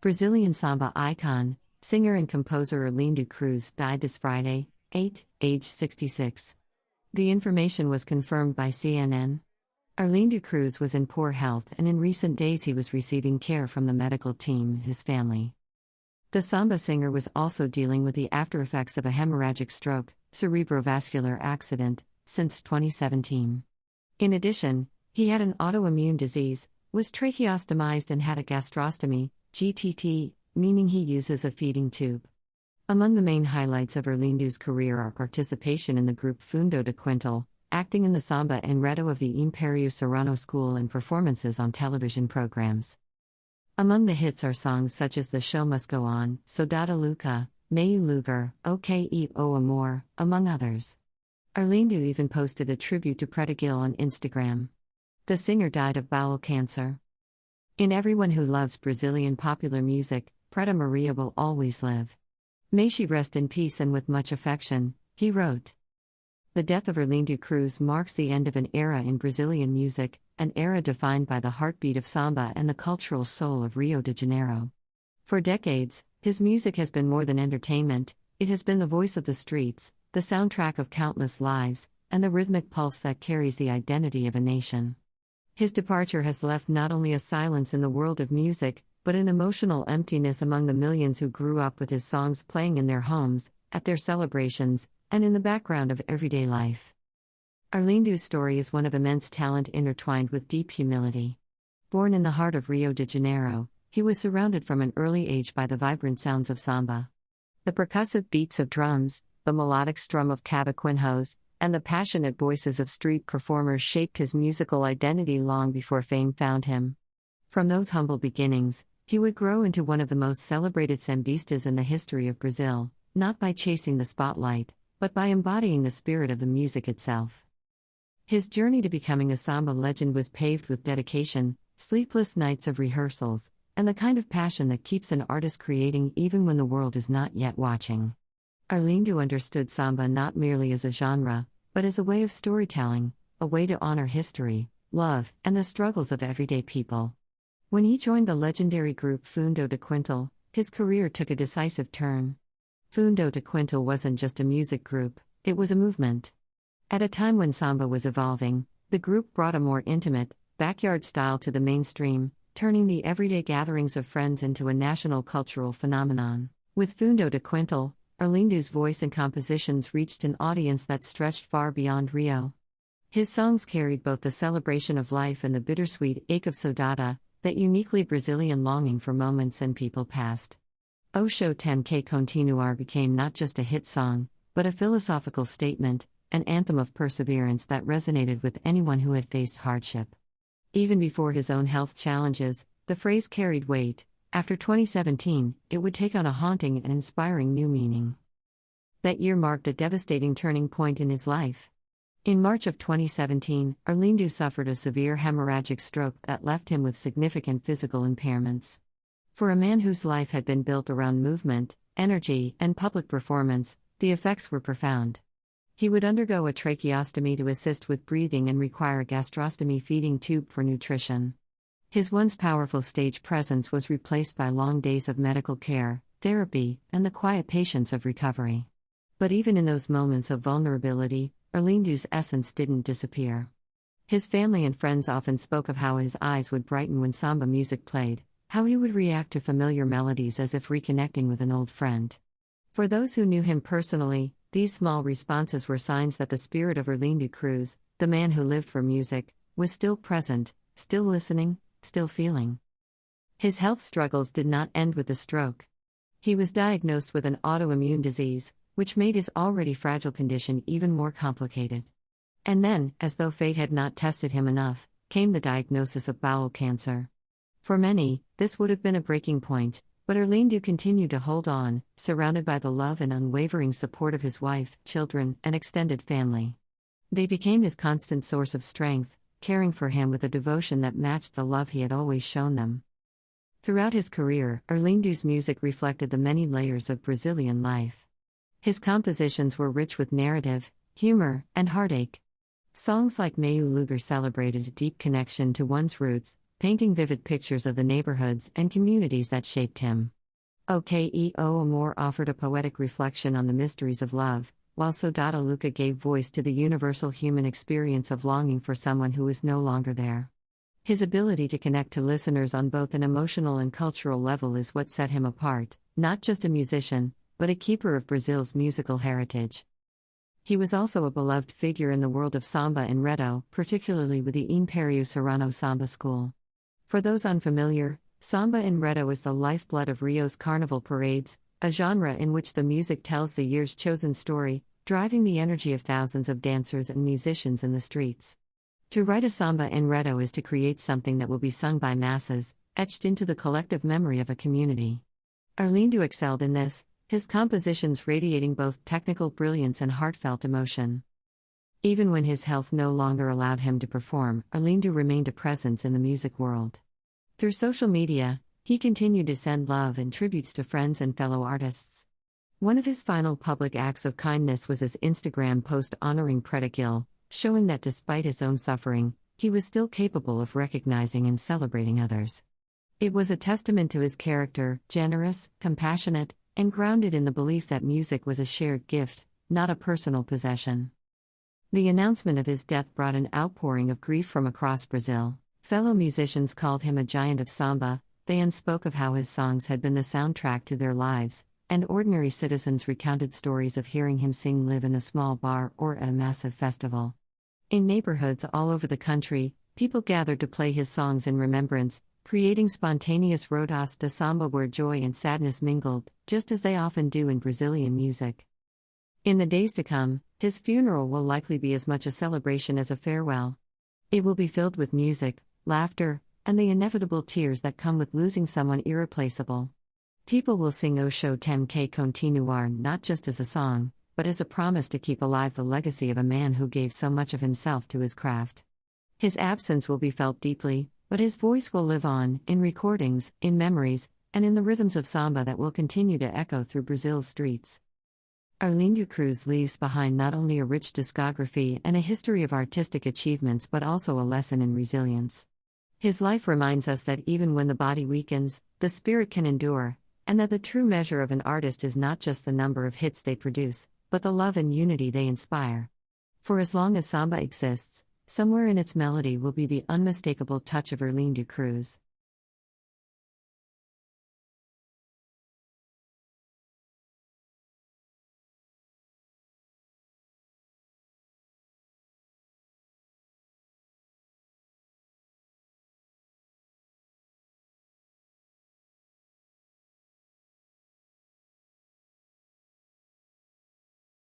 Brazilian samba icon, singer and composer Arlindo Cruz died this Friday, aged 66. The information was confirmed by CNN. Arlindo Cruz was in poor health, and in recent days he was receiving care from the medical team and his family. The samba singer was also dealing with the aftereffects of a hemorrhagic stroke, cerebrovascular accident, since 2017. In addition, he had an autoimmune disease, was tracheostomized and had a gastrostomy, GTT, meaning he uses a feeding tube. Among the main highlights of Arlindo's career are participation in the group Fundo de Quintal, acting in the samba enredo of the Império Serrano School, and performances on television programs. Among the hits are songs such as The Show Must Go On, Soldado Luca, Meu Lugar, O Amor, among others. Arlindo even posted a tribute to Preta Gil on Instagram. The singer died of bowel cancer. In everyone who loves Brazilian popular music, Preta Maria will always live. May she rest in peace and with much affection, he wrote. The death of Arlindo Cruz marks the end of an era in Brazilian music, an era defined by the heartbeat of samba and the cultural soul of Rio de Janeiro. For decades, his music has been more than entertainment, it has been the voice of the streets, the soundtrack of countless lives, and the rhythmic pulse that carries the identity of a nation. His departure has left not only a silence in the world of music, but an emotional emptiness among the millions who grew up with his songs playing in their homes, at their celebrations, and in the background of everyday life. Arlindo's story is one of immense talent intertwined with deep humility. Born in the heart of Rio de Janeiro, he was surrounded from an early age by the vibrant sounds of samba. The percussive beats of drums, the melodic strum of cavaquinhos, and the passionate voices of street performers shaped his musical identity long before fame found him. From those humble beginnings, he would grow into one of the most celebrated sambistas in the history of Brazil, not by chasing the spotlight, but by embodying the spirit of the music itself. His journey to becoming a samba legend was paved with dedication, sleepless nights of rehearsals, and the kind of passion that keeps an artist creating even when the world is not yet watching. Arlindo understood samba not merely as a genre, but as a way of storytelling, a way to honor history, love, and the struggles of everyday people. When he joined the legendary group Fundo de Quintal, his career took a decisive turn. Fundo de Quintal wasn't just a music group, it was a movement. At a time when samba was evolving, the group brought a more intimate, backyard style to the mainstream, turning the everyday gatherings of friends into a national cultural phenomenon. With Fundo de Quintal, Arlindo's voice and compositions reached an audience that stretched far beyond Rio. His songs carried both the celebration of life and the bittersweet ache of saudade, that uniquely Brazilian longing for moments and people past. O Show Tem Que Continuar became not just a hit song, but a philosophical statement, an anthem of perseverance that resonated with anyone who had faced hardship. Even before his own health challenges, the phrase carried weight. After 2017, it would take on a haunting and inspiring new meaning. That year marked a devastating turning point in his life. In March of 2017, Arlindo suffered a severe hemorrhagic stroke that left him with significant physical impairments. For a man whose life had been built around movement, energy, and public performance, the effects were profound. He would undergo a tracheostomy to assist with breathing and require a gastrostomy feeding tube for nutrition. His once powerful stage presence was replaced by long days of medical care, therapy, and the quiet patience of recovery. But even in those moments of vulnerability, Arlindo's essence didn't disappear. His family and friends often spoke of how his eyes would brighten when samba music played, how he would react to familiar melodies as if reconnecting with an old friend. For those who knew him personally, these small responses were signs that the spirit of Arlindo Cruz, the man who lived for music, was still present, still listening, still feeling. His health struggles did not end with the stroke. He was diagnosed with an autoimmune disease, which made his already fragile condition even more complicated. And then, as though fate had not tested him enough, came the diagnosis of bowel cancer. For many, this would have been a breaking point, but Arlindo continued to hold on, surrounded by the love and unwavering support of his wife, children, and extended family. They became his constant source of strength, caring for him with a devotion that matched the love he had always shown them. Throughout his career, Arlindo's music reflected the many layers of Brazilian life. His compositions were rich with narrative, humor, and heartache. Songs like Meu Lugar celebrated a deep connection to one's roots, painting vivid pictures of the neighborhoods and communities that shaped him. O.K.E.O. Amor offered a poetic reflection on the mysteries of love, while Soldado Luca gave voice to the universal human experience of longing for someone who is no longer there. His ability to connect to listeners on both an emotional and cultural level is what set him apart, not just a musician, but a keeper of Brazil's musical heritage. He was also a beloved figure in the world of samba in Rio, particularly with the Império Serrano Samba School. For those unfamiliar, samba in Rio is the lifeblood of Rio's carnival parades, a genre in which the music tells the year's chosen story, driving the energy of thousands of dancers and musicians in the streets. To write a samba in Rio is to create something that will be sung by masses, etched into the collective memory of a community. Arlindo excelled in this, his compositions radiating both technical brilliance and heartfelt emotion. Even when his health no longer allowed him to perform, Arlindo remained a presence in the music world. Through social media, he continued to send love and tributes to friends and fellow artists. One of his final public acts of kindness was his Instagram post honoring Preta Gil, showing that despite his own suffering, he was still capable of recognizing and celebrating others. It was a testament to his character, generous, compassionate, and grounded in the belief that music was a shared gift, not a personal possession. The announcement of his death brought an outpouring of grief from across Brazil. Fellow musicians called him a giant of samba, they spoke of how his songs had been the soundtrack to their lives, and ordinary citizens recounted stories of hearing him sing live in a small bar or at a massive festival. In neighborhoods all over the country, people gathered to play his songs in remembrance, creating spontaneous rodas de samba where joy and sadness mingled, just as they often do in Brazilian music. In the days to come, his funeral will likely be as much a celebration as a farewell. It will be filled with music, laughter, and the inevitable tears that come with losing someone irreplaceable. People will sing O Show Tem Que Continuar not just as a song, but as a promise to keep alive the legacy of a man who gave so much of himself to his craft. His absence will be felt deeply, but his voice will live on, in recordings, in memories, and in the rhythms of samba that will continue to echo through Brazil's streets. Arlindo Cruz leaves behind not only a rich discography and a history of artistic achievements but also a lesson in resilience. His life reminds us that even when the body weakens, the spirit can endure, and that the true measure of an artist is not just the number of hits they produce, but the love and unity they inspire. For as long as samba exists, somewhere in its melody will be the unmistakable touch of Arlindo Cruz.